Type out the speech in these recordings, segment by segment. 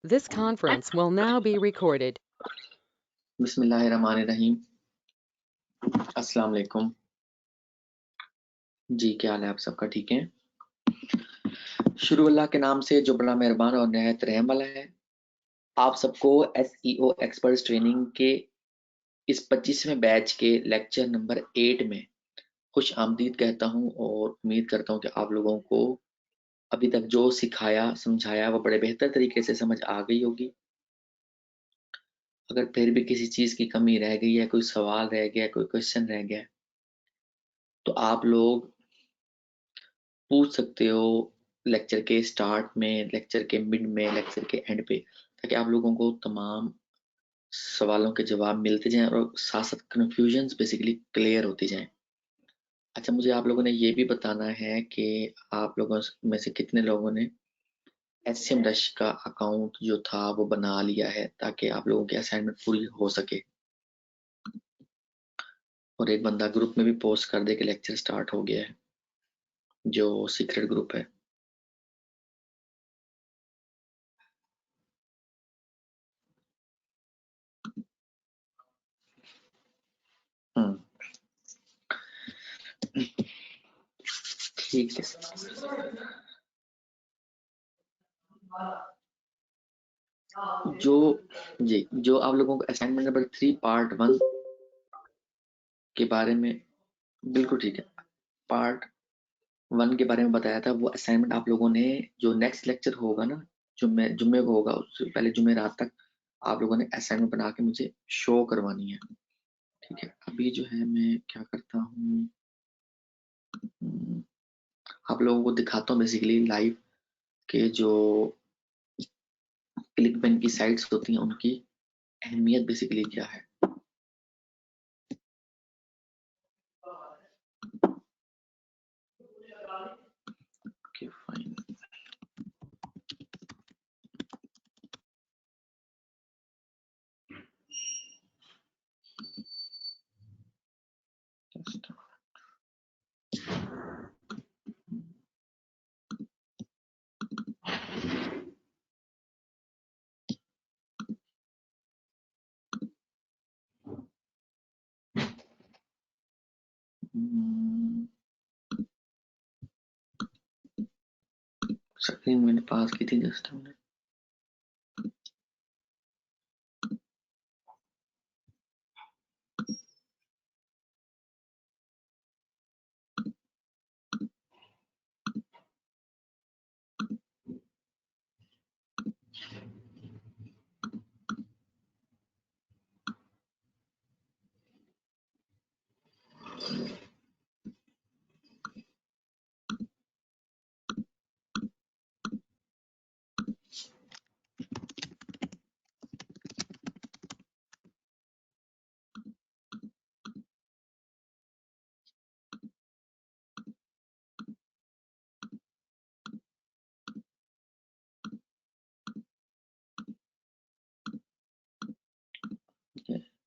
This conference will now be recorded. बिस्मिल्लाहिर्रहमानिर्रहीम। अस्सलाम वालेकुम जी, क्या हाल है आप सबका? ठीक है। शुरू अल्लाह के नाम से जो बड़ा मेहरबान और निहायत रहम वाला है। आप सबको SEO एक्सपर्ट्स ट्रेनिंग के इस 25वें बैच के लेक्चर नंबर 8 में खुश आमदीद कहता हूं और उम्मीद करता हूं कि आप लोगों को अभी तक जो सिखाया समझाया वो बड़े बेहतर तरीके से समझ आ गई होगी। अगर फिर भी किसी चीज़ की कमी रह गई है, कोई सवाल रह गया, कोई क्वेश्चन रह गया, तो आप लोग पूछ सकते हो लेक्चर के स्टार्ट में, लेक्चर के मिड में, लेक्चर के एंड पे, ताकि आप लोगों को तमाम सवालों के जवाब मिलते जाएं और साथ साथ कन्फ्यूजन्स बेसिकली क्लियर होती जाएं। अच्छा, मुझे आप लोगों ने ये भी बताना है कि आप लोगों में से कितने लोगों ने SCM रश का अकाउंट जो था वो बना लिया है, ताकि आप लोगों की असाइनमेंट पूरी हो सके। और एक बंदा ग्रुप में भी पोस्ट कर दे कि लेक्चर स्टार्ट हो गया है, जो सीक्रेट ग्रुप है। हम्म, ठीक है। जो आप लोगों को असाइनमेंट नंबर 3 पार्ट 1 के बारे में, बिल्कुल ठीक है, पार्ट 1 के बारे में बताया था, वो असाइनमेंट आप लोगों ने जो नेक्स्ट लेक्चर होगा ना, जुम्मे को होगा, उससे पहले जुम्मे रात तक आप लोगों ने असाइनमेंट बना के मुझे शो करवानी है। ठीक है, अभी जो है मैं क्या करता हूँ, आप लोगों को दिखाता हूँ बेसिकली लाइव के जो क्लिक बैंक की साइट्स होती हैं उनकी अहमियत बेसिकली क्या है। Okay fine. स्क्रीन मैंने पास की थी जस्ट हमने।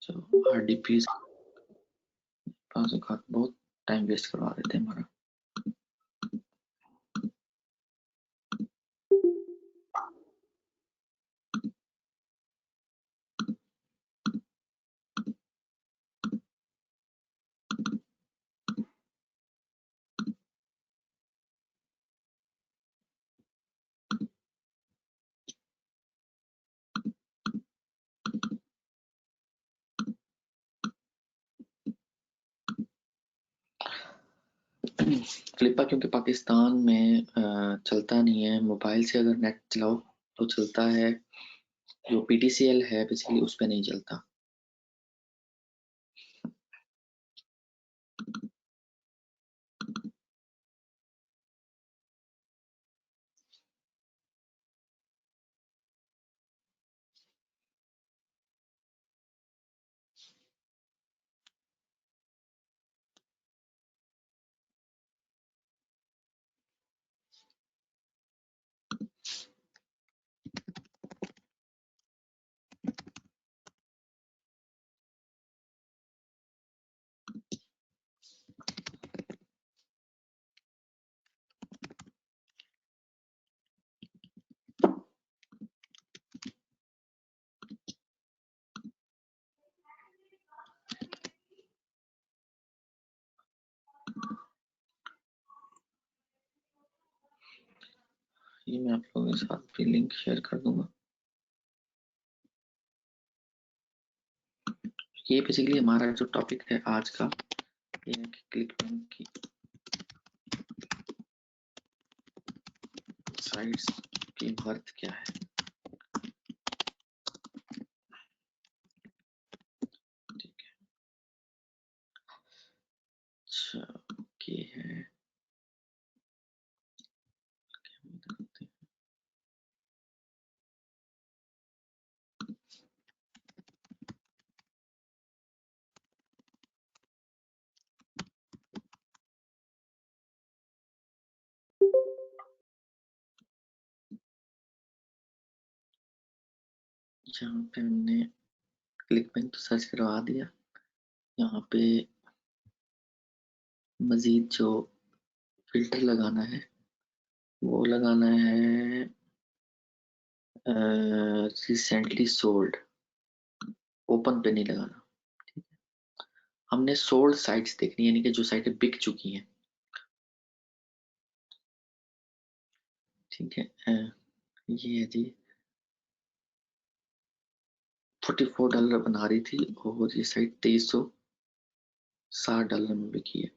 चलो RDP बहुत टाइम वेस्ट करवा देते हैं हमारा। फ्लिपा क्योंकि पाकिस्तान में चलता नहीं है, मोबाइल से अगर नेट चलाओ तो चलता है, जो PTCL है बेसिकली उस पर नहीं चलता। ये मैं आप लोगों के साथ भी लिंक शेयर कर दूंगा। ये बेसिकली हमारा जो टॉपिक है आज का, ये है कि क्लिकबैंक की साइट्स की वर्थ क्या है। ठीक है, अच्छा ओके है, यहाँ पे हमने क्लिकबैंक तो सर्च करवा दिया। यहाँ पे मजीद जो फिल्टर लगाना है वो लगाना है रिसेंटली सोल्ड, ओपन पे नहीं लगाना। ठीक है, हमने सोल्ड साइट्स देखनी है, यानी कि जो साइटें बिक चुकी हैं। ठीक है, ये है जी, $44 बना रही थी और ये साइट $2360 में बिकी है।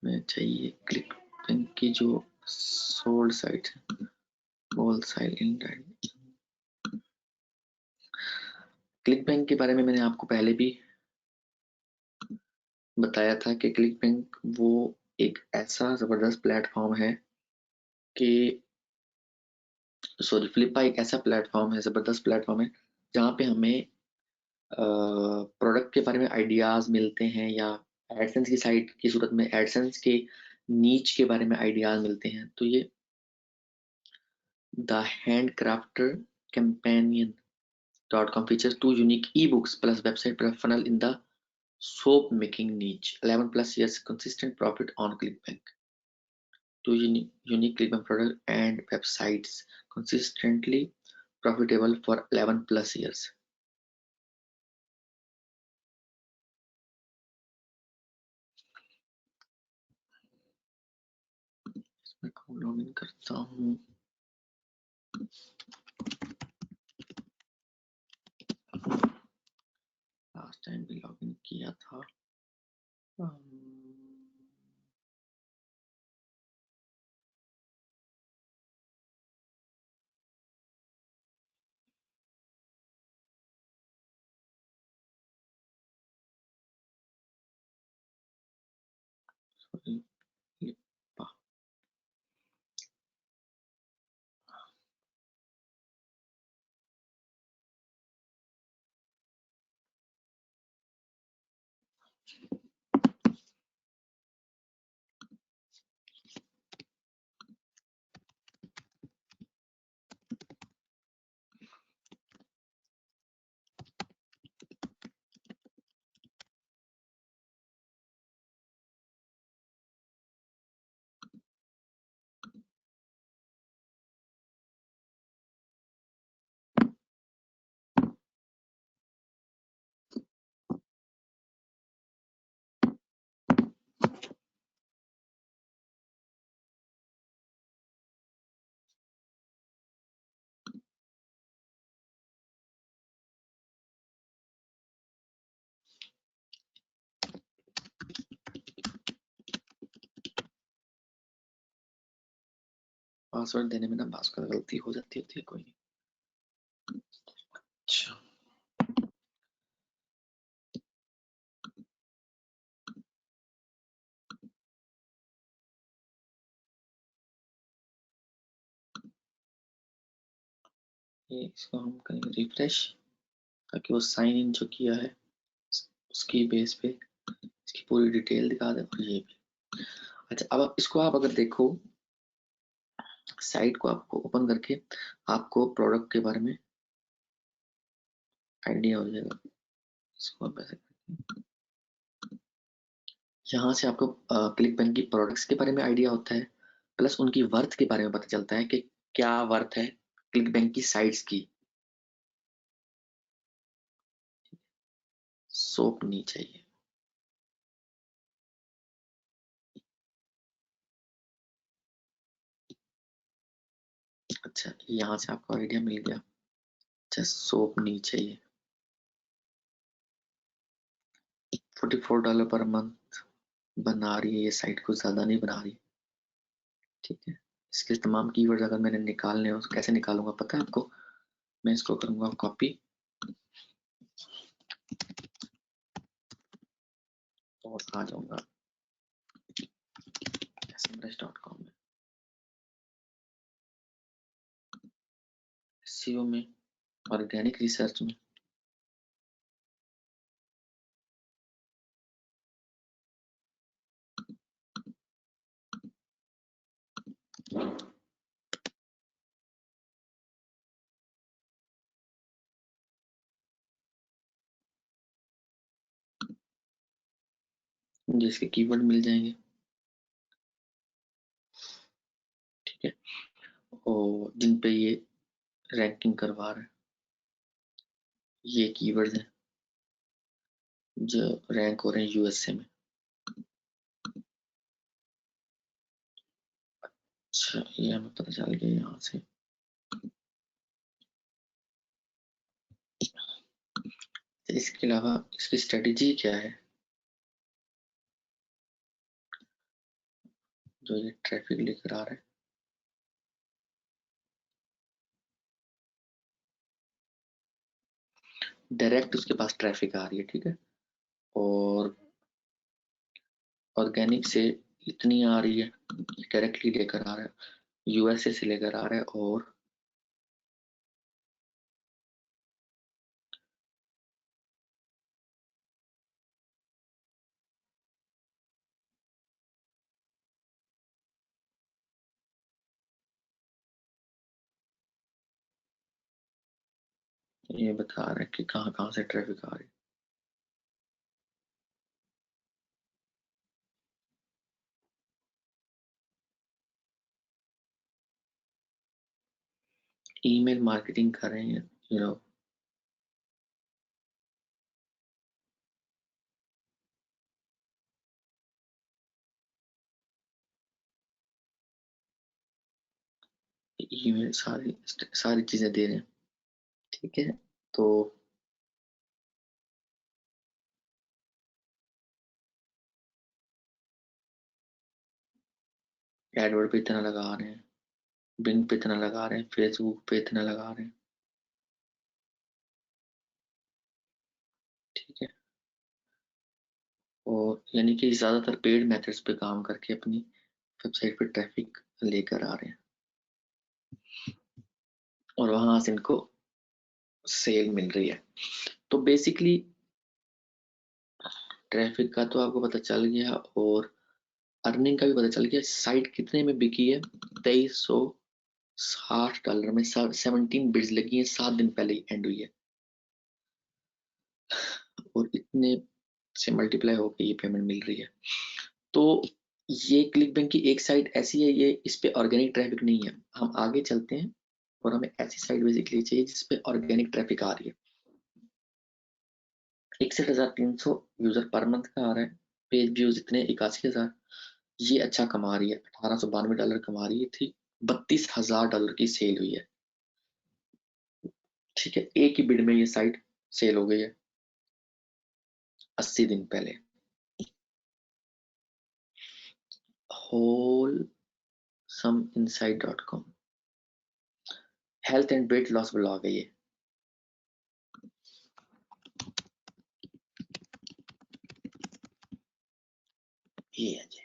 हमें चाहिए क्लिक बैंक की जो सोल्ड साइट है, ऑल साइलेंट। क्लिक बैंक के बारे में मैंने आपको पहले भी बताया था कि क्लिक बैंक वो एक ऐसा जबरदस्त प्लेटफॉर्म है कि सॉरी, फ्लिपा एक ऐसा प्लेटफॉर्म है, जबरदस्त प्लेटफॉर्म है, जहाँ पे हमें प्रोडक्ट के बारे में आइडियाज मिलते हैं, या एडसेंस की साइट की सूरत में एडसेंस के नीच के बारे में आइडियाज मिलते हैं। तो ये the हैंडक्राफ्टर companion.com features 2 unique ebooks plus website plus funnel in the soap making niche. 11 plus years consistent profit on ClickBank. 2 unique ClickBank products and websites consistently profitable for 11 plus years. मैं log in करता हूँ। Last time भी log in किया था। Password देने में ना भास्कर गलती हो जाती है, कोई नहीं। अच्छा, ये इसको हम करेंगे रिफ्रेश, ताकि वो साइन इन जो किया है उसकी बेस पे इसकी पूरी डिटेल दिखा दे। और ये भी अच्छा, अब आप इसको आप अगर देखो, साइट को आपको ओपन करके आपको प्रोडक्ट के बारे में आइडिया हो जाएगा। इसको आप ऐसे, यहाँ से आपको क्लिक बैंक की प्रोडक्ट्स के बारे में आइडिया होता है, प्लस उनकी वर्थ के बारे में पता चलता है कि क्या वर्थ है क्लिक बैंक की साइट्स की? सोप नहीं चाहिए। अच्छा, यहाँ से आपको आइडिया मिल गया। अच्छा, सोप नहीं चाहिए। $44 पर मंथ बना रही है ये साइट, कुछ ज्यादा नहीं बना रही। ठीक है, इसके तमाम कीवर्ड्स अगर मैंने निकालने हो तो कैसे निकालूंगा पता है आपको? मैं इसको करूंगा कॉपी और आ जाऊंगा smrush.com में, SEO में, ऑर्गेनिक रिसर्च में। जिसके कीवर्ड मिल जाएंगे। ठीक है, और जिन पे ये रैंकिंग करवा रहे हैं, ये कीवर्ड्स हैं जो रैंक हो रहे हैं यूएसए में। अच्छा, ये हमें पता चल गया यहाँ से। इसके अलावा इसकी स्ट्रेटेजी क्या है? जो ये ट्रैफिक लेकर आ रहा है, डायरेक्ट उसके पास ट्रैफिक आ रही है। ठीक है, और ऑर्गेनिक से इतनी आ रही है, डायरेक्टली लेकर आ रहा है, यूएसए से लेकर आ रहा है। और ये बता रहा है कि कहाँ कहाँ से ट्रैफिक आ रही है। ईमेल मार्केटिंग कर रहे हैं, ईमेल सारी सारी चीजें दे रहे हैं। ठीक है, तो एडवर्ड पे इतना लगा रहे हैं, बिंग पे इतना लगा रहे हैं, फेसबुक पे इतना लगा रहे हैं। ठीक है, और यानी कि ज्यादातर पेड मेथड्स पे काम करके अपनी वेबसाइट पे ट्रैफिक लेकर आ रहे हैं, और वहां से इनको सेल मिल रही है। तो बेसिकली ट्रैफिक का तो आपको पता चल गया, और अर्निंग का भी पता चल गया। साइट कितने में बिकी है? $2360 में 17 बिड्स लगी है, 7 दिन पहले ही एंड हुई है, और इतने से मल्टीप्लाई होकर ये पेमेंट मिल रही है। तो ये क्लिक बैंक की एक साइट ऐसी है, ये इस पे ऑर्गेनिक ट्रैफिक नहीं है। हम आगे चलते हैं, और हमें ऐसी साइट बेसिकली चाहिए जिसपे ऑर्गेनिक ट्रैफिक आ रही है। 61,300 यूजर पर मंथ का आ रहा है, पेज व्यूज इतने 81,000। ये अच्छा कमा रही है, $1892 कमा रही थी, $32,000 की सेल हुई है। ठीक है, एक ही बिड में ये साइट सेल हो गई है 80 दिन पहले। होल सम इनसाइड.com, health and weight loss blog है ये है जी।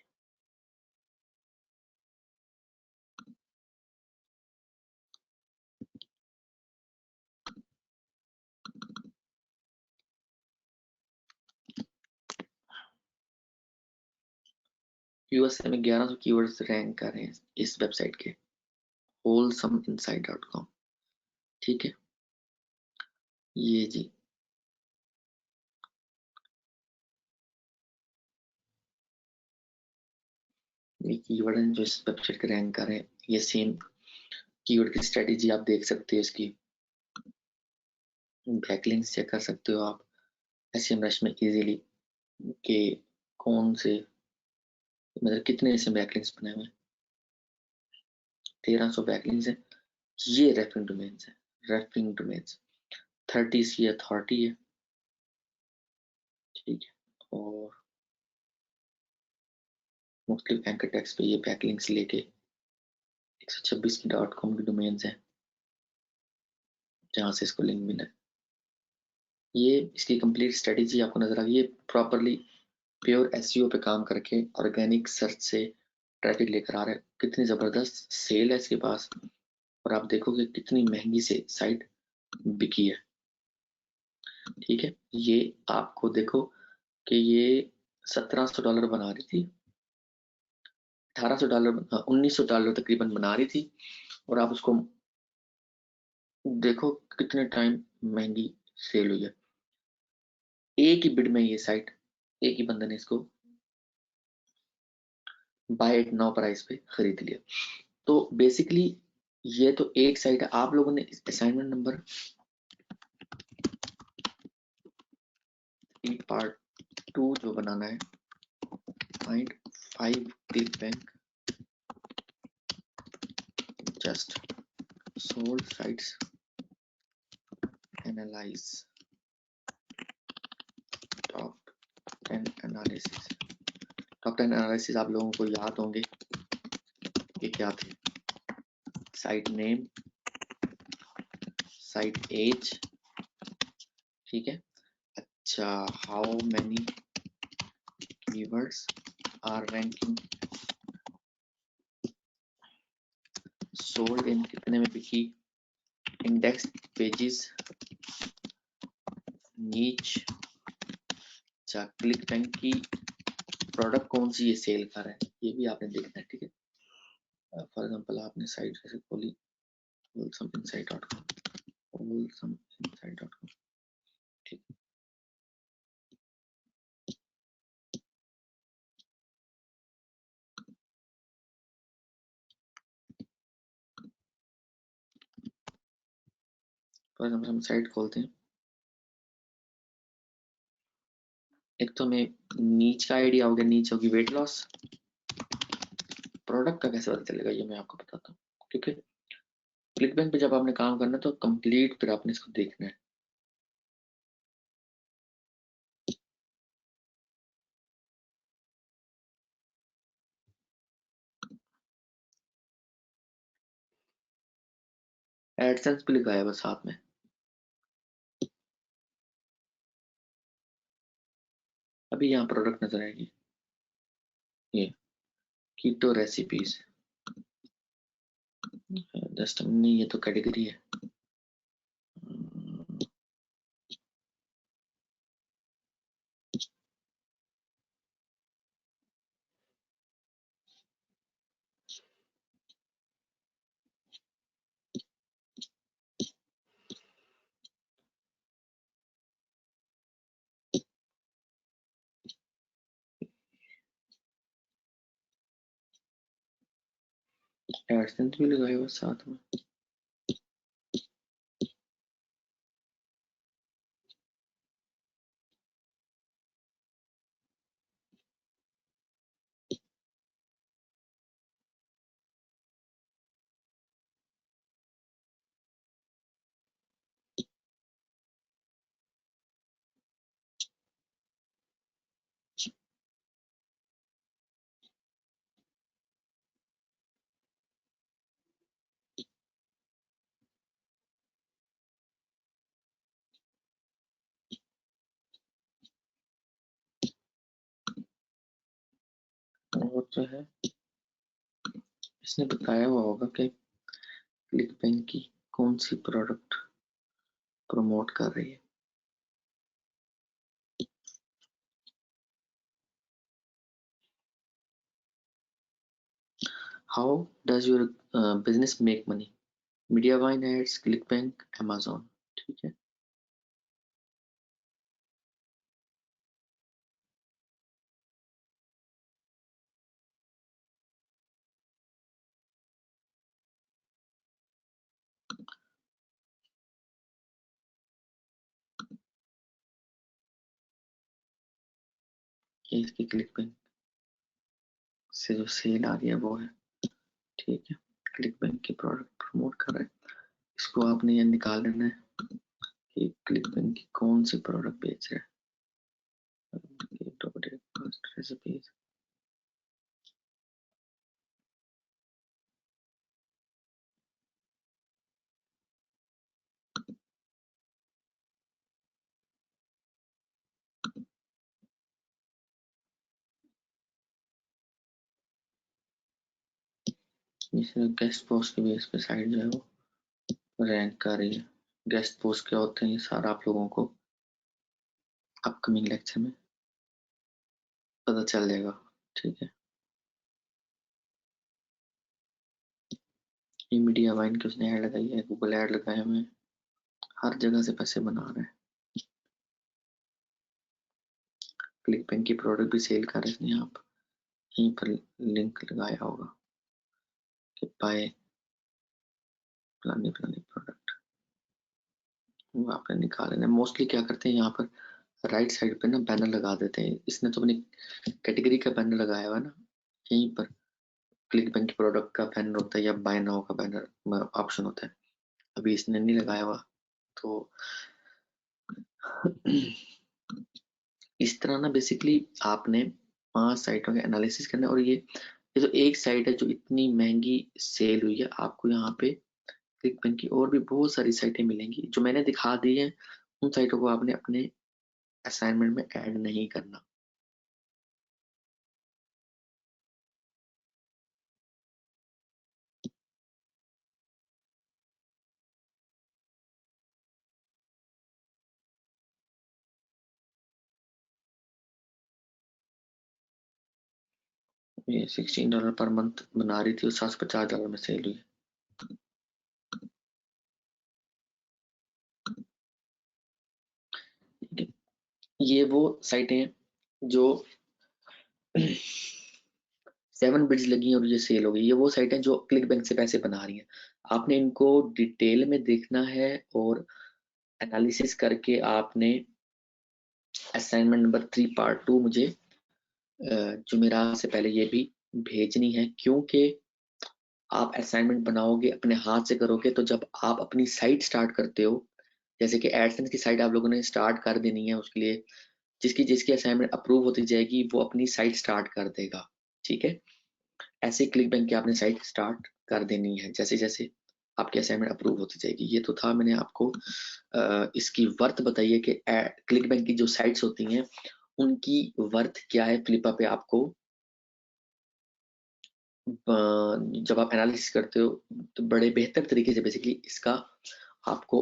यूएसए में 1100 कीवर्ड्स रैंक कर रहे हैं इस वेबसाइट के, wholesomeinsight.com। ठीक है, ये जी, ये कीवर्ड है जो इस वेबसाइट के रैंक कर रहे हैं। ये सेम कीवर्ड की स्ट्रेटेजी आप देख सकते हो, इसकी बैकलिंक्स चेक कर सकते हो आप एसईएमएस में इजीली कि कौन से मतलब कितने ऐसे बैकलिंक्स बने हुए हैं। 1300 बैकलिंक्स है। ये रेफरिंग डोमेन्स है, रेफरिंग डोमेन्स 30 की अथॉरिटी है, ठीक है। और मुख्तलिफ एंकर टेक्स पे ये बैकलिंक्स लेके 126 की .com की डोमेन्स है जहाँ से इसको लिंक मिला है। ये इसकी कंप्लीट स्ट्रेटेजी आपको नजर आ गई। ये प्रॉपरली प्योर एसईओ पे काम करके ऑर्गेनिक सर्च से ट्रैफिक लेकर आ रहा है। कितनी जबरदस्त सेल है इसके पास, और आप देखोगे कितनी महंगी से साइट बिकी है, ठीक है। ये आपको देखो कि ये $1700 बना रही थी, $1800, $1900 तकरीबन बना रही थी, और आप उसको देखो कितने टाइम महंगी सेल हुई है। एक ही बिड में ये साइट, एक ही बंदे ने इसको बाय एट नाउ प्राइस पे खरीद लिया। तो बेसिकली ये तो एक साइट है। आप लोगों ने असाइनमेंट नंबर 3 पार्ट 2 जो बनाना है, find 5 click bank just sold sites, analyse top 10 analysis. Top 10 analysis आप लोगों को याद होंगे कि क्या थे। साइट नेम, साइट एज, ठीक है। अच्छा, how many keywords are ranking, sold in कितने में बिकी, इंडेक्स पेजेस, नीच। अच्छा, क्लिक बैंक की प्रोडक्ट कौन सी ये सेल कर रहा है, ये भी आपने देखना है, ठीक है। फॉर एग्जांपल आपने साइट जैसे खोली wholesominsight.com, wholesominsight.com, ठीक। फॉर एग्जांपल हम साइट खोलते हैं। एक तो हमें नीच का आइडिया हो गया, नीच होगी वेट लॉस। प्रोडक्ट का कैसे पता चलेगा ये मैं आपको बताता हूँ, ठीक है। क्लिक बैंक पे जब आपने काम करना है तो कंप्लीट फिर आपने इसको देखना है। एडसेंस भी लिखा है बस साथ में। अभी यहाँ प्रोडक्ट नजर आएगी, ये कीटो रेसिपीज, जस्ट नहीं, ये तो कैटेगरी है। एडसेंस भी लगाए बस साथ में। और जो है इसने बताया हुआ होगा कि क्लिक बैंक की कौन सी प्रोडक्ट प्रमोट कर रही है। How does your business make money, media बाइन एड्स, क्लिक बैंक, अमेजोन, ठीक है। ये इसकी क्लिक बैंक से जो सेल आ रही है वो है, ठीक है। क्लिक बैंक की प्रोडक्ट प्रमोट कर रहा है, इसको आपने ये निकाल लेना है कि क्लिक बैंक की कौन सी प्रोडक्ट बेच रहा है। रेसिपीज, गेस्ट पोस्ट के बेस पे साइट जो है वो रैंक कर रही है। गेस्ट पोस्ट क्या होते हैं ये सारा आप लोगों को अपकमिंग लेक्चर में पता चल जाएगा, ठीक है। ये मीडिया वाइन की उसने ऐड लगाई है, गूगल ऐड लगाए हुए हैं, हर जगह से पैसे बना रहे हैं। क्लिक बैंक की प्रोडक्ट भी सेल कर रहे हैं, यहाँ पर यहीं पर लिंक लगाया होगा कि बाय फलानी फलानी प्रोडक्ट, वो आपने निकाले ना। मोस्टली क्या करते हैं यहाँ पर राइट साइड पे ना बैनर लगा देते हैं, इसने तो अपनी कैटेगरी का बैनर लगाया हुआ है ना, यहीं पर क्लिक बैंक की प्रोडक्ट का बैनर होता है या बाय नाउ का बैनर ऑप्शन होता है, अभी इसने नहीं लगाया हुआ। तो इस तरह ना बेसिकली आपने 5 साइटों का एनालिसिस करना है, और ये जो एक साइट है जो इतनी महंगी सेल हुई है, आपको यहाँ पे क्लिक बैंक की और भी बहुत सारी साइटें मिलेंगी जो मैंने दिखा दी है। उन साइटों को आपने अपने असाइनमेंट में ऐड नहीं करना। ये $16 पर मंथ बना रही थी और $750 में सेल हुई। ये वो साइटें हैं जो 7 बिड्स लगी हैं और ये सेल हो गई। ये वो साइटें जो क्लिक बैंक से पैसे बना रही हैं। आपने इनको डिटेल में देखना है और एनालिसिस करके आपने असाइनमेंट नंबर 3 पार्ट 2 मुझे जुमेरात से पहले ये भी भेजनी है, क्योंकि आप असाइनमेंट बनाओगे अपने हाथ से करोगे तो जब आप अपनी साइट स्टार्ट करते हो, जैसे कि एडसेंस की साइट आप लोगों ने स्टार्ट कर देनी है, उसके लिए जिसकी जिसकी असाइनमेंट अप्रूव होती जाएगी वो अपनी साइट स्टार्ट कर देगा, ठीक है। ऐसे क्लिक बैंक की आपने साइट स्टार्ट कर देनी है जैसे जैसे आपकी असाइनमेंट अप्रूव होती जाएगी। ये तो था, मैंने आपको इसकी वर्थ बताई है कि क्लिक बैंक की जो साइट्स होती हैं उनकी वर्थ क्या है फ्लिपा पे। आपको जब आप एनालिसिस करते हो तो बड़े बेहतर तरीके से बेसिकली इसका आपको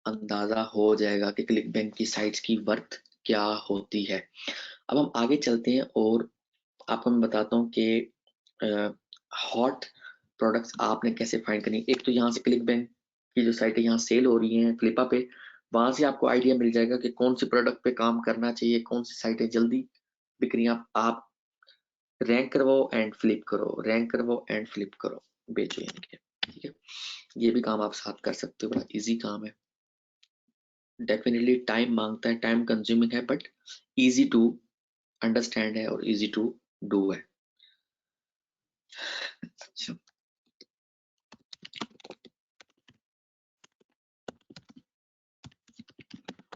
अंदाजा हो जाएगा कि क्लिक बैंक की साइट्स की वर्थ क्या होती है। अब हम आगे चलते हैं और आपको मैं बताता हूँ कि हॉट प्रोडक्ट्स आपने कैसे फाइंड करनी। एक तो यहाँ से क्लिक बैंक की जो साइट है यहाँ सेल हो रही है फ्लिपा पे, वहां से आपको आइडिया मिल जाएगा कि कौन सी प्रोडक्ट पे काम करना चाहिए, कौन सी साइटें जल्दी बिक रही हैं। आप रैंक करवाओ एंड फ्लिप करो, रैंक करवाओ एंड फ्लिप करो, बेचो यानी कि, ठीक है। ये भी काम आप साथ कर सकते हो, बड़ा इजी काम है। डेफिनेटली टाइम मांगता है, टाइम कंज्यूमिंग है, बट इजी टू अंडरस्टैंड है और इजी टू डू है। अच्छा,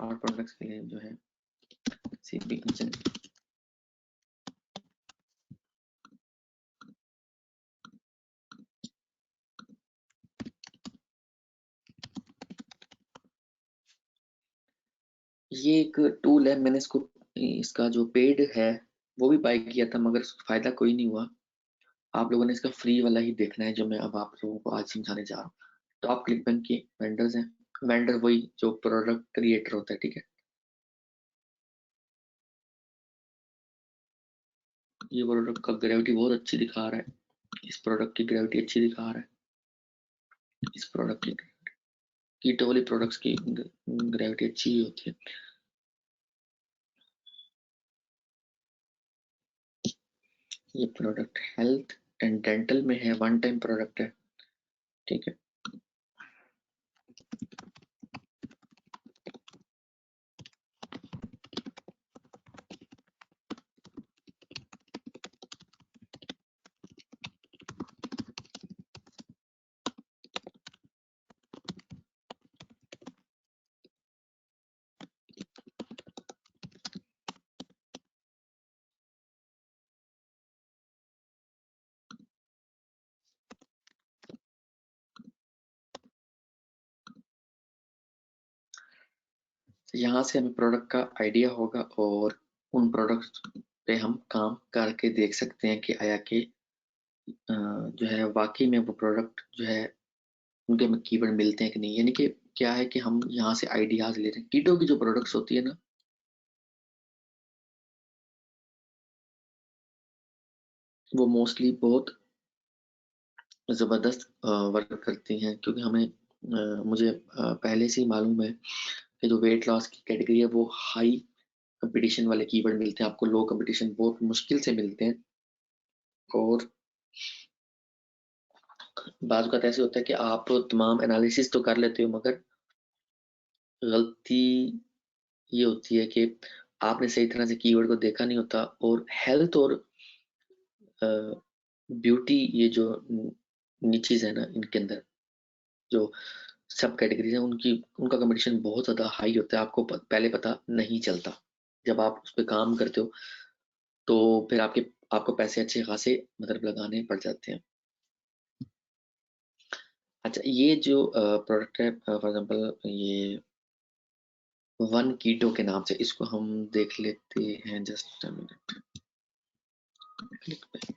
और प्रोडक्ट्स के लिए जो है सीपी किचन, ये एक टूल है, मैंने इसका जो पेड है वो भी बाय किया था मगर फायदा कोई नहीं हुआ। आप लोगों ने इसका फ्री वाला ही देखना है जो मैं अब आप लोगों को आज समझाने जा रहा हूँ। टॉप क्लिक बैंक की वेंडर्स हैं, वेंडर वही जो प्रोडक्ट क्रिएटर होता है, ठीक है। ये प्रोडक्ट का ग्रेविटी बहुत अच्छी दिखा रहा है, इस प्रोडक्ट की ग्रेविटी अच्छी दिखा रहा है, इस प्रोडक्ट की कीटो वाली प्रोडक्ट्स की ग्रेविटी अच्छी ही होती है। ये प्रोडक्ट हेल्थ एंड डेंटल में है, वन टाइम प्रोडक्ट है, ठीक है। यहाँ से हमें प्रोडक्ट का आइडिया होगा और उन प्रोडक्ट पे हम काम करके देख सकते हैं कि आया कि जो है वाकई में वो प्रोडक्ट जो है उनके में कीवर्ड मिलते हैं कि नहीं। यानी कि क्या है कि हम यहाँ से आइडियाज ले रहे हैं। कीटो की जो प्रोडक्ट्स होती है ना, वो मोस्टली बहुत ज़बरदस्त वर्क करती हैं, क्योंकि हमें मुझे पहले से ही मालूम है कि जो वेट लॉस की कैटेगरी है वो हाई कंपटीशन वाले कीवर्ड मिलते हैं आपको, लो कंपटीशन बहुत मुश्किल से मिलते हैं। और बाज़ औक़ात ऐसे होता है कि आप तमाम एनालिसिस तो कर लेते हो, मगर गलती ये होती है कि आपने सही तरह से कीवर्ड को देखा नहीं होता। और हेल्थ और ब्यूटी, ये जो निचेज़ है ना, इनके अंदर जो सब कैटेगरीज हैं, उनका कंपटीशन बहुत ज़्यादा हाई होता है, आपको पहले पता नहीं चलता। जब आप उस पे काम करते हो तो फिर आपको पैसे अच्छे खासे मतलब लगाने पड़ जाते हैं। अच्छा, ये जो प्रोडक्ट है, फॉर एग्जांपल ये वन कीटो के नाम से, इसको हम देख लेते हैं। जस्ट अ मिनट, क्लिक पे।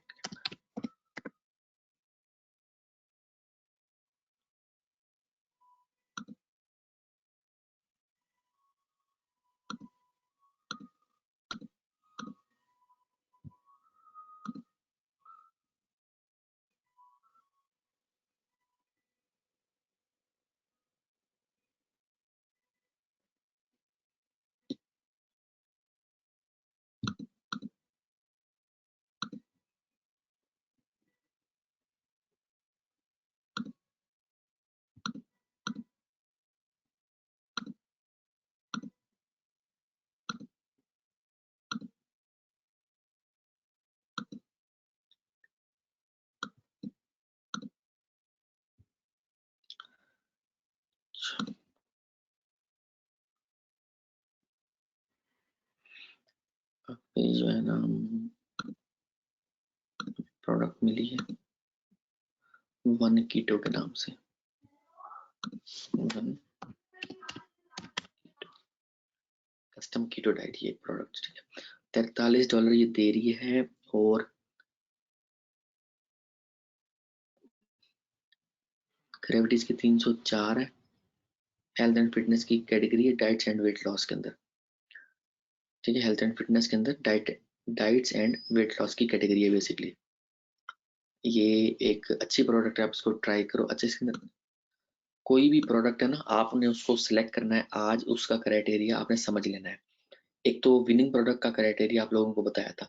ये जो है ना, प्रोडक्ट मिली है वन कीटो के नाम से। वन कस्टम कीटो डाइट, ये प्रोडक्ट, ठीक है। $43 ये दे रही है। और ग्रेविटीज की 304 है। हेल्थ एंड फिटनेस की कैटेगरी है डाइट्स एंड वेट लॉस के अंदर, ठीक है। हेल्थ एंड फिटनेस के अंदर डाइट्स एंड वेट लॉस की कैटेगरी है बेसिकली। ये एक अच्छी प्रोडक्ट है, आप इसको ट्राई करो। अच्छे इसके अंदर कोई भी प्रोडक्ट है ना, आपने उसको सिलेक्ट करना है। आज उसका क्राइटेरिया आपने समझ लेना है। एक तो विनिंग प्रोडक्ट का क्राइटेरिया आप लोगों को बताया था,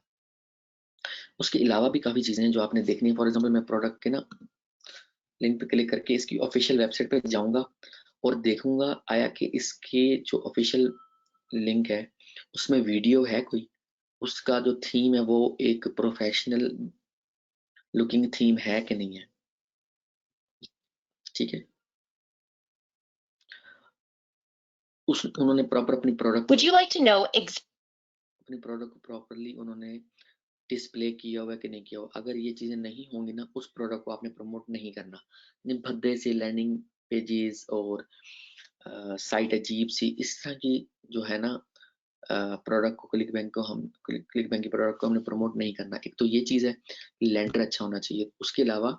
उसके अलावा भी काफ़ी चीज़ें हैं जो आपने देखनी है। फॉर एग्जांपल मैं प्रोडक्ट के ना लिंक पे क्लिक करके इसकी ऑफिशियल वेबसाइट पे जाऊंगा और देखूंगा आया कि इसके जो ऑफिशियल लिंक है उसमें वीडियो है कोई, उसका जो थीम है वो एक प्रोफेशनल लुकिंग थीम है कि नहीं है, ठीक है। उस उन्होंने प्रॉपर अपनी product Would you like to know अपनी प्रोडक्ट को प्रॉपरली उन्होंने डिस्प्ले किया हुआ है कि नहीं किया हुआ। अगर ये चीज़ें नहीं होंगी ना, उस प्रोडक्ट को आपने प्रमोट नहीं करना। भद्दे से लैंडिंग पेजेस और साइट अजीब सी इस तरह की जो है ना, प्रोडक्ट को क्लिक बैंक की प्रोडक्ट को हमने प्रमोट नहीं करना। एक तो ये चीज़ है, लेंटर अच्छा होना चाहिए। उसके अलावा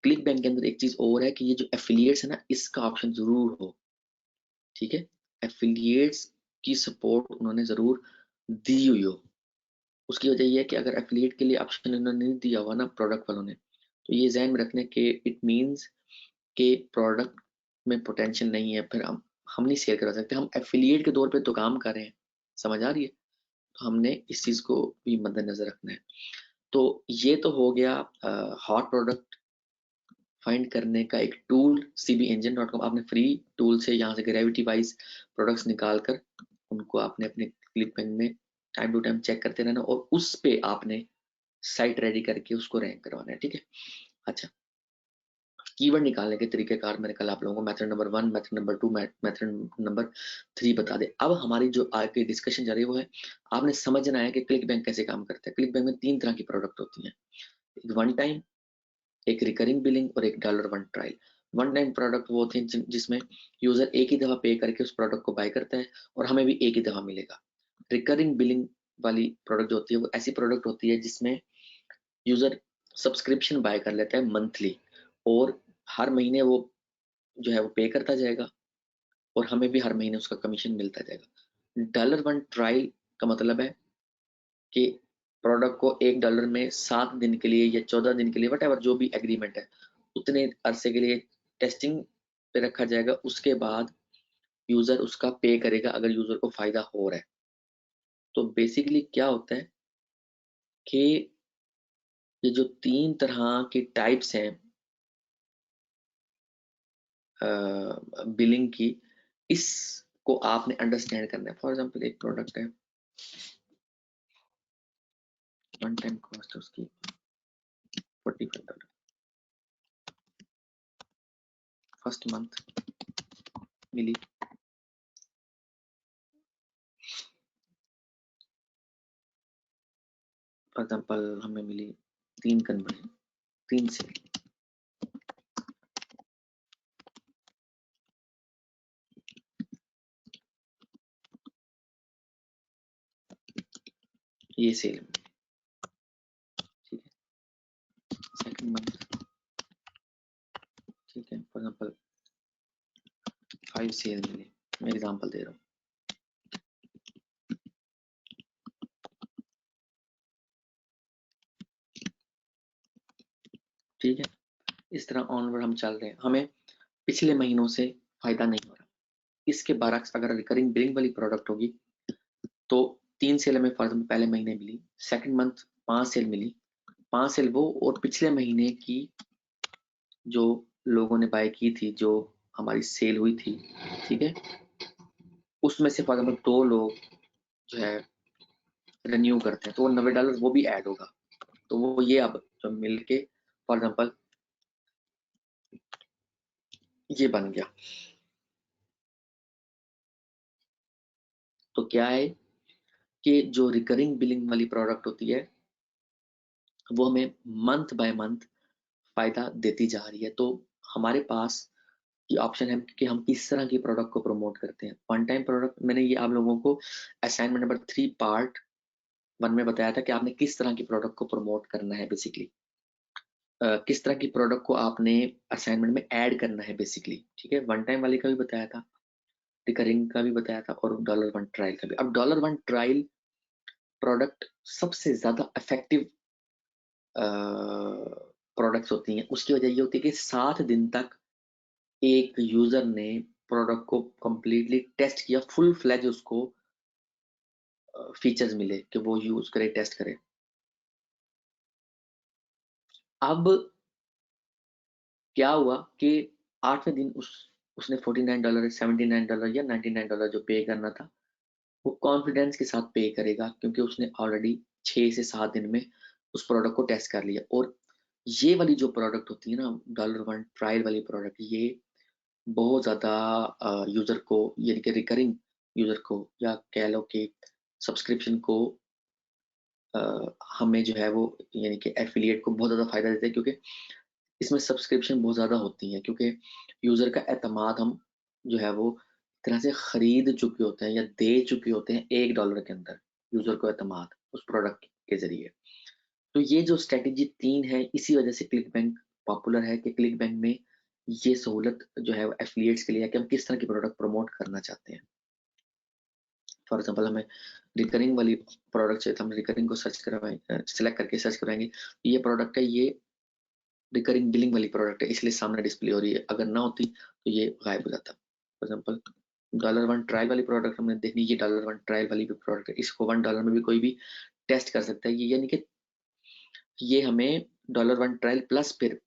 क्लिक बैंक के अंदर एक चीज़ और है कि ये जो एफिलिएट्स है ना, इसका ऑप्शन ज़रूर हो, ठीक है। एफिलिएट्स की सपोर्ट उन्होंने ज़रूर दी हुई हो। उसकी वजह ये है कि अगर एफिलिएट के लिए ऑप्शन उन्होंने नहीं दिया हुआ ना प्रोडक्ट वालों ने, तो ये ज़हन में रखने के इट मीन्स के प्रोडक्ट में पोटेंशियल नहीं है, फिर हम नहीं शेयर करा सकते। हम एफिलिएट के तौर पे तो काम कर रहे हैं, समझ आ रही है। तो हमने इस चीज़ को भी मद्देनजर रखना है। तो ये तो हो गया हॉट प्रोडक्ट फाइंड करने का एक टूल। cbengine.com आपने फ्री टूल से यहाँ से ग्रेविटी वाइज प्रोडक्ट्स निकाल कर उनको आपने अपने क्लिक बैंक में टाइम टू टाइम चेक करते रहना और उस पे आपने साइट रेडी करके उसको रैंक करवाना है, ठीक है। अच्छा, कीवर्ड निकालने के तरीकेकार मैंने कल आप लोगों को method number 1, method number 2, method number 3 बता दे। अब हमारी जो आगे डिस्कशन जा रही है वो है, आपने समझना है कि क्लिक बैंक कैसे काम करता है। क्लिक बैंक में 3 तरह की प्रोडक्ट होती हैं, एक वन टाइम, एक रिकरिंग बिलिंग और एक $1 ट्रायल। वन टाइम प्रोडक्ट वो होते हैं जिसमें यूजर एक ही दफा पे करके उस प्रोडक्ट को बाय करता है और हमें भी एक ही दफा मिलेगा। रिकरिंग बिलिंग वाली प्रोडक्ट जो होती है वो ऐसी प्रोडक्ट होती है जिसमें यूजर सब्सक्रिप्शन बाय कर लेता है मंथली, और हर महीने वो जो है वो पे करता जाएगा और हमें भी हर महीने उसका कमीशन मिलता जाएगा। डॉलर वन ट्रायल का मतलब है कि प्रोडक्ट को $1 में 7 दिन के लिए या 14 दिन के लिए वट जो भी एग्रीमेंट है उतने अरसे के लिए टेस्टिंग पे रखा जाएगा। उसके बाद यूजर उसका पे करेगा अगर यूजर को फायदा हो रहा है। तो बेसिकली क्या होता है कि ये जो 3 तरह की टाइप्स हैं बिलिंग की, इसको आपने अंडरस्टैंड करना है। फॉर एग्जांपल एक प्रोडक्ट है, वन टाइम कॉस्ट उसकी $45, फर्स्ट मंथ मिली। फॉर एग्जांपल हमें मिली 3 कन्वर्जन, 3 से ये सेल, ठीक है। सेकंड मंथ, ठीक है, फॉर एग्जांपल 5 सेल मिली, मैं एग्जांपल दे रहा हूँ। ठीक है, इस तरह ऑनवर्ड हम चल रहे हैं, हमें पिछले महीनों से फायदा नहीं हो रहा। इसके बरक्स अगर रिकरिंग बिलिंग वाली प्रोडक्ट होगी तो 3 सेल हमें फॉर एग्जांपल पहले महीने मिली, सेकंड मंथ 5 सेल मिली, 5 सेल वो और पिछले महीने की जो लोगों ने बाय की थी, जो हमारी सेल हुई थी, ठीक है, उसमें से फॉर एग्जांपल 2 लोग जो है रिन्यू करते हैं तो वो $90 वो भी ऐड होगा। तो वो ये अब जो मिलके फॉर एग्जांपल ये बन गया। तो क्या है कि जो रिकरिंग बिलिंग वाली प्रोडक्ट होती है वो हमें मंथ बाय मंथ फायदा देती जा रही है। तो हमारे पास ये ऑप्शन है कि हम किस तरह की प्रोडक्ट को प्रमोट करते हैं। वन टाइम प्रोडक्ट मैंने ये आप लोगों को असाइनमेंट नंबर 3 पार्ट 1 में बताया था कि आपने किस तरह की प्रोडक्ट को प्रमोट करना है बेसिकली, किस तरह की प्रोडक्ट को आपने असाइनमेंट में ऐड करना है बेसिकली, ठीक है। वन टाइम वाली का भी बताया था, रिकरिंग का भी बताया था और डॉलर वन ट्रायल का भी। अब डॉलर वन ट्रायल प्रोडक्ट सबसे ज्यादा इफेक्टिव प्रोडक्ट्स होती हैं। उसकी वजह ये होती है कि 7 दिन तक एक यूजर ने प्रोडक्ट को कंप्लीटली टेस्ट किया, फुल फ्लैज उसको फीचर्स मिले कि वो यूज करे, टेस्ट करे। अब क्या हुआ कि 8वें दिन उसने $49, $79 या $99 जो पे करना था वो कॉन्फिडेंस के साथ पे करेगा, क्योंकि उसने ऑलरेडी 6 से 7 दिन में उस प्रोडक्ट को टेस्ट कर लिया। और ये वाली जो प्रोडक्ट होती है ना, डॉलर वन ट्रायल वाली प्रोडक्ट, ये बहुत ज्यादा यूजर को यानी कि रिकरिंग यूजर को या कह लो कि सब्सक्रिप्शन को हमें जो है वो यानी कि एफिलिएट को बहुत ज़्यादा फायदा देते हैं, क्योंकि इसमें सब्सक्रिप्शन बहुत ज़्यादा होती हैं, क्योंकि यूज़र का एतमाद हम जो है वो एक तरह से खरीद चुके होते हैं या दे चुके होते हैं $1 के अंदर यूज़र को एतमाद उस प्रोडक्ट के ज़रिए। तो ये जो स्ट्रेटेजी 3 है, इसी वजह से क्लिक बैंक पॉपुलर है कि क्लिक बैंक में ये सहूलत जो है वो एफिलिएट्स के लिए है कि हम किस तरह की प्रोडक्ट प्रमोट करना चाहते हैं। फॉर एग्जांपल हमें रिकरिंग वाली प्रोडक्ट चाहिए तो हम रिकरिंग को सर्च करवाएंगे, सिलेक्ट करके सर्च करवाएंगे ये प्रोडक्ट है, ये रिकरिंग बिलिंग वाली प्रोडक्ट है, इसलिए सामने डिस्प्ले हो रही है। अगर ना होती तो ये गायब हो जाता। For example dollar one trial वाली प्रोडक्ट हमने देखनी, ये डॉलर वन ट्रायल वाली भी प्रोडक्ट है, इसको $1 में भी कोई भी टेस्ट कर सकता है। ये यानी कि ये हमें डॉलर वन ट्रायल प्लस फिर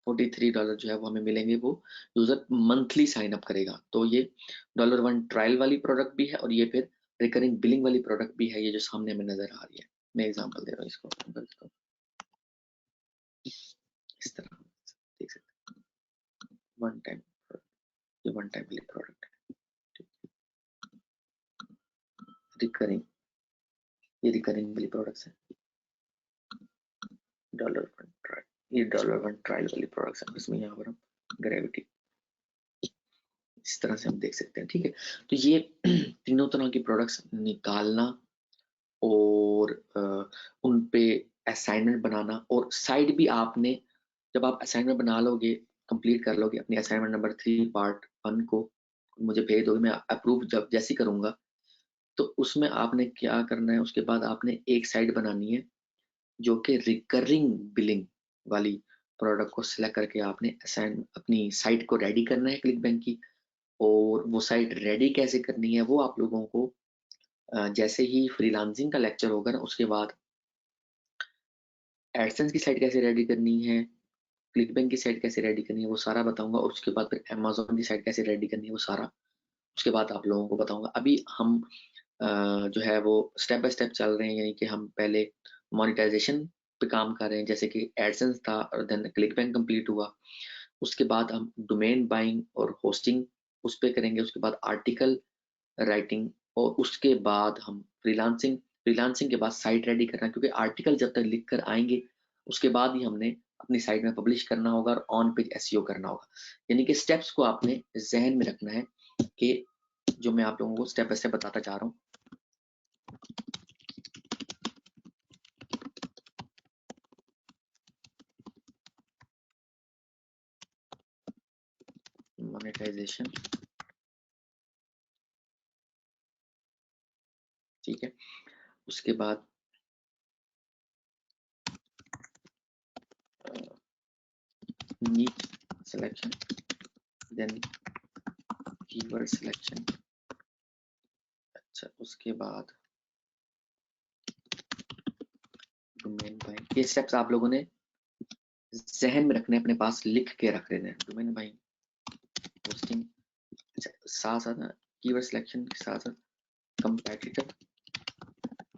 $43 जो है वो हमें मिलेंगे, वो यूजर मंथली साइन अप करेगा। तो ये डॉलर वन ट्रायल वाली प्रोडक्ट भी है और ये फिर रिकरिंग बिलिंग वाली प्रोडक्ट भी है, ये जो सामने हमें नजर आ रही है। मैं एग्जांपल दे रहा हूँ इसको इस तरह देख सकते हैं। वन टाइम, ये वन टाइम वाली प्रोडक्ट है, रिकरिंग, ये रिकरिंग वाली प्रोडक्ट्स है। डॉलर वन ट्रायल, ये डॉलर वन ट्रायल वाली प्रोडक्ट्स है। इसमें यहाँ पर हम ग्रेविटी इस तरह से हम देख सकते हैं, ठीक है। तो ये तीनों तरह की प्रोडक्ट्स निकालना और उन पे असाइनमेंट बनाना, और साइड भी आपने, जब आप असाइनमेंट बना लोगे, कंप्लीट कर लोगे अपनी असाइनमेंट नंबर 3 पार्ट 1 को मुझे भेज दोगे, मैं अप्रूव जब जैसे ही करूंगा, तो उसमें आपने क्या करना है, उसके बाद आपने एक साइड बनानी है जो कि रिकरिंग बिलिंग वाली प्रोडक्ट को सिलेक्ट करके आपने असाइन अपनी साइट को रेडी करना है क्लिक बैंक की। और वो साइट रेडी कैसे करनी है वो आप लोगों को जैसे ही फ्रीलांसिंग का लेक्चर होगा ना, उसके बाद एडसेंस की साइट कैसे रेडी करनी है, क्लिक बैंक की साइट कैसे रेडी करनी है, वो सारा बताऊंगा। और उसके बाद फिर अमेजोन की साइट कैसे रेडी करनी है, वो सारा उसके बाद आप लोगों को बताऊंगा। अभी हम जो है वो स्टेप बाय स्टेप चल रहे हैं, यानी कि हम पहले मोनेटाइजेशन पे काम कर रहे हैं, जैसे कि एडसेंस था और देन क्लिक बैंक कंप्लीट हुआ। उसके बाद हम डोमेन बाइंग और होस्टिंग उस पे करेंगे, उसके बाद आर्टिकल राइटिंग, और उसके बाद हम फ्रीलांसिंग, फ्रीलांसिंग के बाद साइट रेडी करना, क्योंकि आर्टिकल जब तक लिख कर आएंगे उसके बाद ही हमने अपनी साइट में पब्लिश करना होगा और ऑन पेज एसईओ करना होगा। यानी कि स्टेप्स को आपने जहन में रखना है कि जो मैं आप लोगों को स्टेप बाय स्टेप बताता जा रहा हूँ। मोनेटाइजेशन, ठीक है। उसके बाद नीच सिलेक्शन, देन कीवर्ड सिलेक्शन, अच्छा उसके बाद डोमेन बाइंग। ये स्टेप्स आप लोगों ने जहन में रखने, अपने पास लिख के रख लेना है। डोमेन बाइंग, होस्टिंग, अच्छा साथ साथ ना कीवर्ड सिलेक्शन के साथ साथ कंपेटिटिव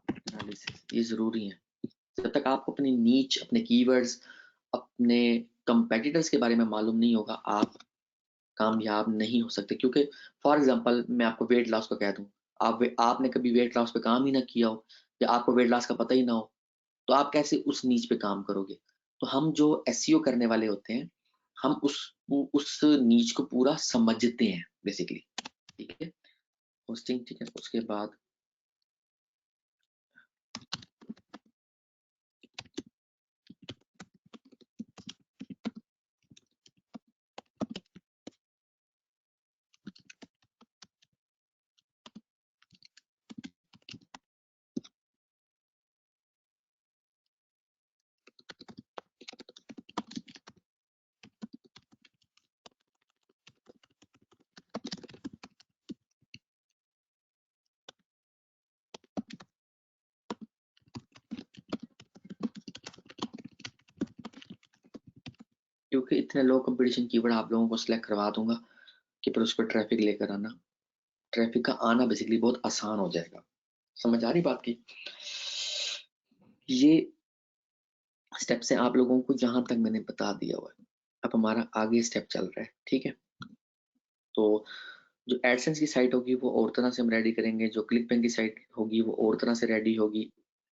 एनालिसिस, ये जरूरी है। जब तक आपको अपनी नीच, अपने कीवर्ड्स, अपने कंपेटिटर्स के बारे में मालूम नहीं होगा, आप कामयाब नहीं हो सकते। क्योंकि फॉर एग्जांपल मैं आपको वेट लॉस का कह दूं, आपने कभी वेट लॉस पे काम ही ना किया हो, या आपको वेट लॉस का पता ही ना हो, तो आप कैसे उस नीच पे काम करोगे। तो हम जो एसईओ करने वाले होते हैं, हम उस नीच को पूरा समझते हैं बेसिकली, ठीक है। होस्टिंग, ठीक है। उसके बाद क्योंकि इतने लो कंपटीशन कीवर्ड आप लोगों को सिलेक्ट करवा दूंगा कि फिर उस पर ट्रैफिक लेकर आना, ट्रैफिक का आना बेसिकली बहुत आसान हो जाएगा। समझ आ रही बात की? ये स्टेप्स हैं आप लोगों को जहां तक मैंने बता दिया हुआ है। अब हमारा आगे स्टेप चल रहा है, ठीक है। तो जो एडसेंस की साइट होगी वो और तरह से हम रेडी करेंगे, जो क्लिक बैंक की साइट होगी वो और तरह से रेडी होगी।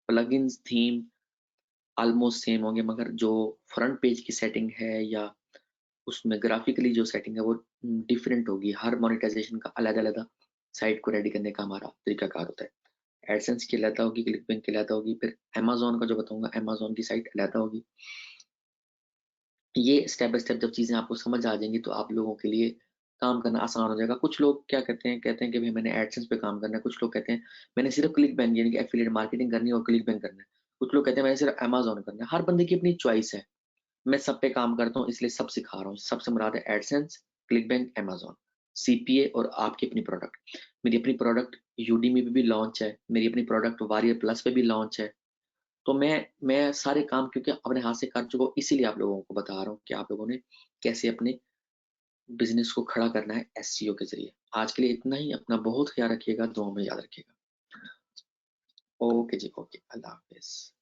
प्लगइन्स, थीम ऑलमोस्ट सेम होंगे, मगर जो फ्रंट पेज की सेटिंग है या उसमें ग्राफिकली जो सेटिंग है वो डिफरेंट होगी। हर मोनेटाइजेशन का अलग अलग साइट को रेडी करने का हमारा तरीकाकार होता है। एडसेंस की अलग होगी, क्लिक बैंक की अलग होगी, फिर अमेजोन का जो बताऊंगा, अमेजोन की साइट अलग होगी। ये स्टेप बाय स्टेप जब चीजें आपको समझ आ जाएंगी तो आप लोगों के लिए काम करना आसान हो जाएगा। कुछ लोग क्या कहते हैं कि भाई मैंने एडसेंस पे काम करना है, कुछ लोग कहते हैं मैंने सिर्फ क्लिक बैंक यानी कि एफिलिएट मार्केटिंग करनी है और क्लिक बैंक करना है, कुछ लोग कहते हैं मैंने सिर्फ अमेजोन करना है। हर बंदे की अपनी चॉइस है। मैं सब पे काम करता हूँ इसलिए सब सिखा रहा हूँ। सबसे मुराद है AdSense, click bank, Amazon, CPA और आपकी अपनी प्रोडक्ट। मेरी अपनी प्रोडक्ट यूडीमी पे भी लॉन्च है, मेरी अपनी प्रोडक्ट वॉरियर प्लस पे भी लॉन्च है। तो मैं सारे काम क्योंकि अपने हाथ से कर चुका हूँ, इसीलिए आप लोगों को बता रहा हूँ कि आप लोगों ने कैसे अपने बिजनेस को खड़ा करना है एसईओ के जरिए। आज के लिए इतना ही। अपना बहुत ख्याल रखिएगा, दुआ में याद रखिएगा। ओके जी, ओके, अल्लाह हाफिज।